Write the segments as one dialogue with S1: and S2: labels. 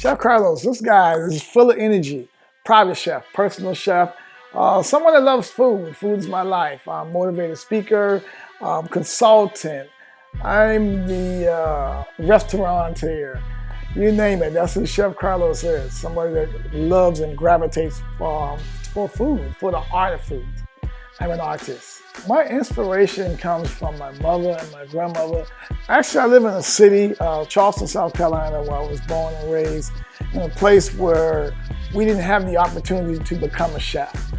S1: Chef Carlos, this guy is full of energy. Private chef, personal chef, someone that loves food. Food is my life. I'm a motivated speaker, consultant. I'm the restaurateur. You name it, that's who Chef Carlos is. Somebody that loves and gravitates for food, for the art of food. I'm an artist. My inspiration comes from my mother and my grandmother. Actually, I live in a city, Charleston, South Carolina, where I was born and raised, in a place where we didn't have the opportunity to become a chef.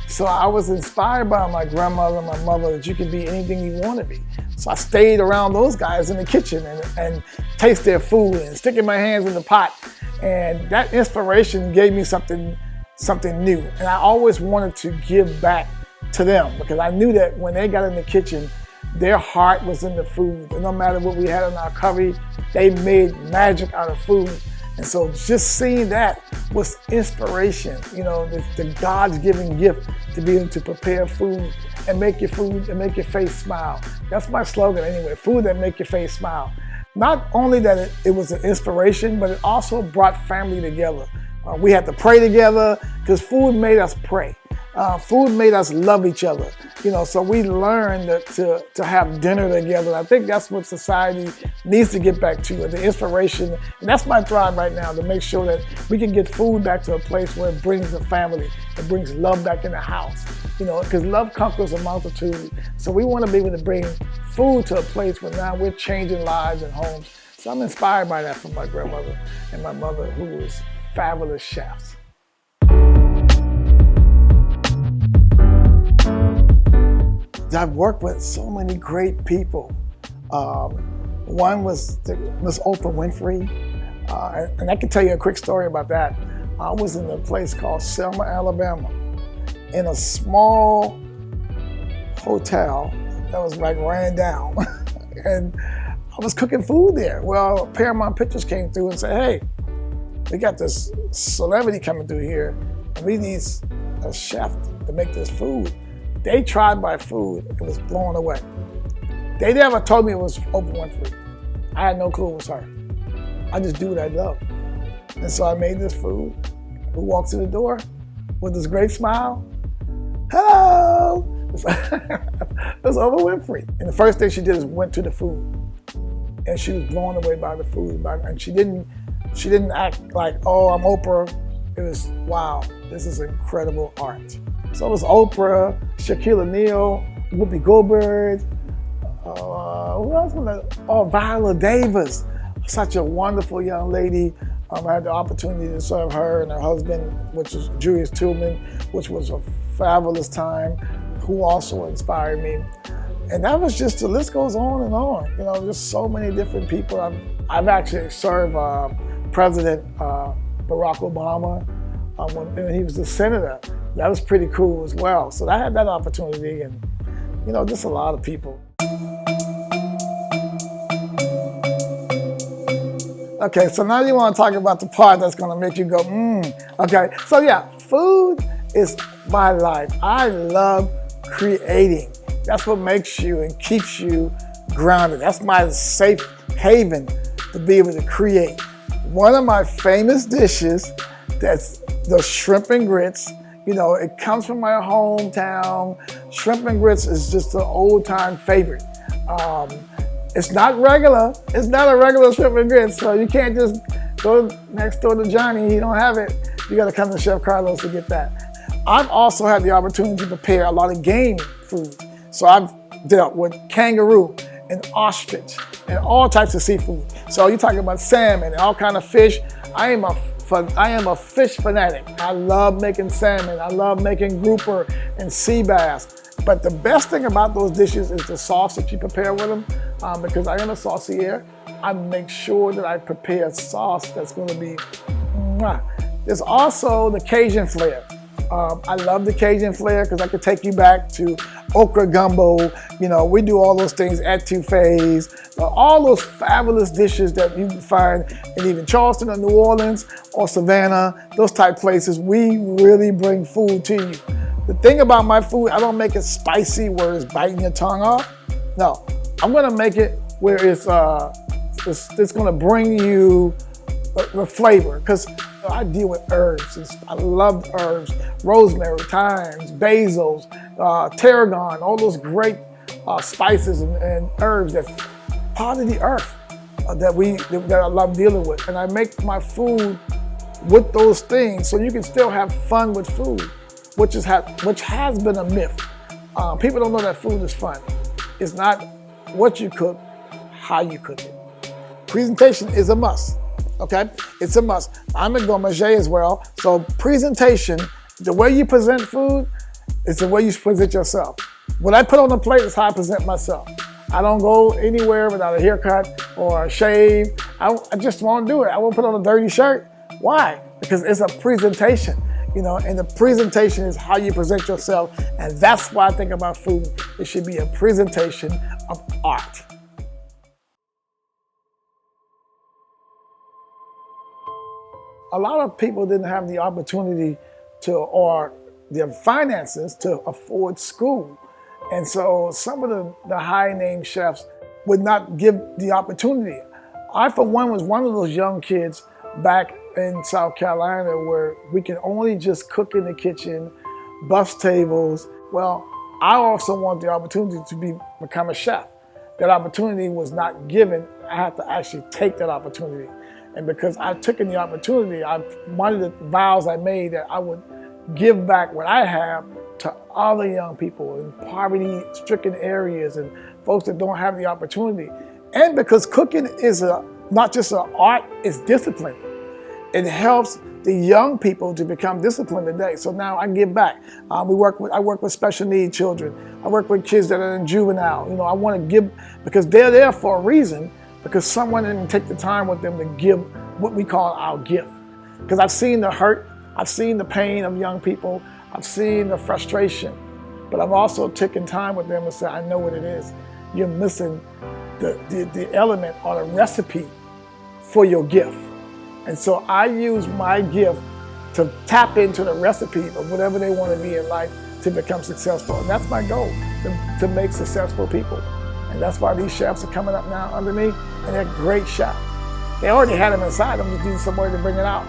S1: So I was inspired by my grandmother and my mother that you can be anything you want to be. So I stayed around those guys in the kitchen and taste their food and sticking my hands in the pot. And that inspiration gave me something new. And I always wanted to give back to them because I knew that when they got in the kitchen, their heart was in the food. And no matter what we had in our curry, they made magic out of food. And so just seeing that was inspiration, you know, the God's given gift to be able to prepare food and make your food and make your face smile. That's my slogan anyway, food that make your face smile. Not only that it was an inspiration, but it also brought family together. We had to pray together because food made us pray. Food made us love each other, you know, so we learned to have dinner together. I think that's what society needs to get back to, the inspiration. And that's my drive right now, to make sure that we can get food back to a place where it brings the family, it brings love back in the house, you know, because love conquers a multitude. So we want to be able to bring food to a place where now we're changing lives and homes. So I'm inspired by that from my grandmother and my mother, who was fabulous chefs. I've worked with so many great people. One was Miss Oprah Winfrey, and I can tell you a quick story about that. I was in a place called Selma, Alabama, in a small hotel that was like ran down, and I was cooking food there. Well, Paramount Pictures came through and said, "Hey, we got this celebrity coming through here, and we need a chef to make this food." They tried my food and was blown away. They never told me it was Oprah Winfrey. I had no clue it was her. I just do what I love. And so I made this food. Who walks in the door with this great smile? Hello! It was Oprah Winfrey. And the first thing she did is went to the food. And she was blown away by the food. And she didn't act like, oh, I'm Oprah. It was, wow, this is incredible art. So it was Oprah, Shaquille O'Neal, Whoopi Goldberg, who else was that? Oh, Viola Davis, such a wonderful young lady. I had the opportunity to serve her and her husband, which was Julius Tillman, which was a fabulous time, who also inspired me. And that was just, the list goes on and on. You know, just so many different people. I've actually served President Barack Obama when he was the senator. That was pretty cool as well. So I had that opportunity, and you know, just a lot of people. Okay, so now you want to talk about the part that's going to make you go, Okay, so yeah, food is my life. I love creating. That's what makes you and keeps you grounded. That's my safe haven to be able to create. One of my famous dishes, that's the shrimp and grits. You know, it comes from my hometown. Shrimp and grits is just an old-time favorite. It's not regular. It's not a regular shrimp and grits, so you can't just go next door to Johnny. He don't have it. You got to come to Chef Carlos to get that. I've also had the opportunity to prepare a lot of game foods. So I've dealt with kangaroo and ostrich and all types of seafood. So you're talking about salmon and all kind of fish. I am a fish fanatic. I love making salmon. I love making grouper and sea bass. But the best thing about those dishes is the sauce that you prepare with them. Because I am a saucier, I make sure that I prepare a sauce that's going to be mwah. There's also the Cajun flair. I love the Cajun flair because I could take you back to okra gumbo. You know, we do all those things, etouffees, all those fabulous dishes that you can find in even Charleston or New Orleans or Savannah, those type places. We really bring food to you. The thing about my food, I don't make it spicy where it's biting your tongue off. No, I'm gonna make it where it's gonna bring you the flavor, because I deal with herbs. I love herbs, rosemary, thyme, basils, tarragon, all those great spices and herbs that's part of the earth that I love dealing with. And I make my food with those things so you can still have fun with food, which has been a myth. People don't know that food is fun. It's not what you cook, how you cook it. Presentation is a must, okay? It's a must. I'm a gourmet as well, so presentation, the way you present food is the way you present yourself. What I put on the plate is how I present myself. I don't go anywhere without a haircut or a shave. I just won't do it. I won't put on a dirty shirt. Why? Because it's a presentation, and the presentation is how you present yourself, and that's why I think about food. It should be a presentation of art. A lot of people didn't have the opportunity or their finances to afford school. And so some of the high-name chefs would not give the opportunity. I, for one, was one of those young kids back in South Carolina where we can only just cook in the kitchen, bus tables. Well, I also want the opportunity to become a chef. That opportunity was not given. I had to actually take that opportunity. And because I've taken the opportunity, one of the vows I made that I would give back what I have to other young people in poverty-stricken areas and folks that don't have the opportunity. And because cooking is not just an art, it's discipline. It helps the young people to become disciplined today. So now I give back. I work with special needs children. I work with kids that are in juvenile. I want to give because they're there for a reason, because someone didn't take the time with them to give what we call our gift. Because I've seen the hurt, I've seen the pain of young people, I've seen the frustration, but I've also taken time with them and said, I know what it is. You're missing the element or the recipe for your gift. And so I use my gift to tap into the recipe of whatever they want to be in life to become successful. And that's my goal, to make successful people. And that's why these chefs are coming up now under me, and they're great chefs. They already had them inside them, just need somebody to bring it out.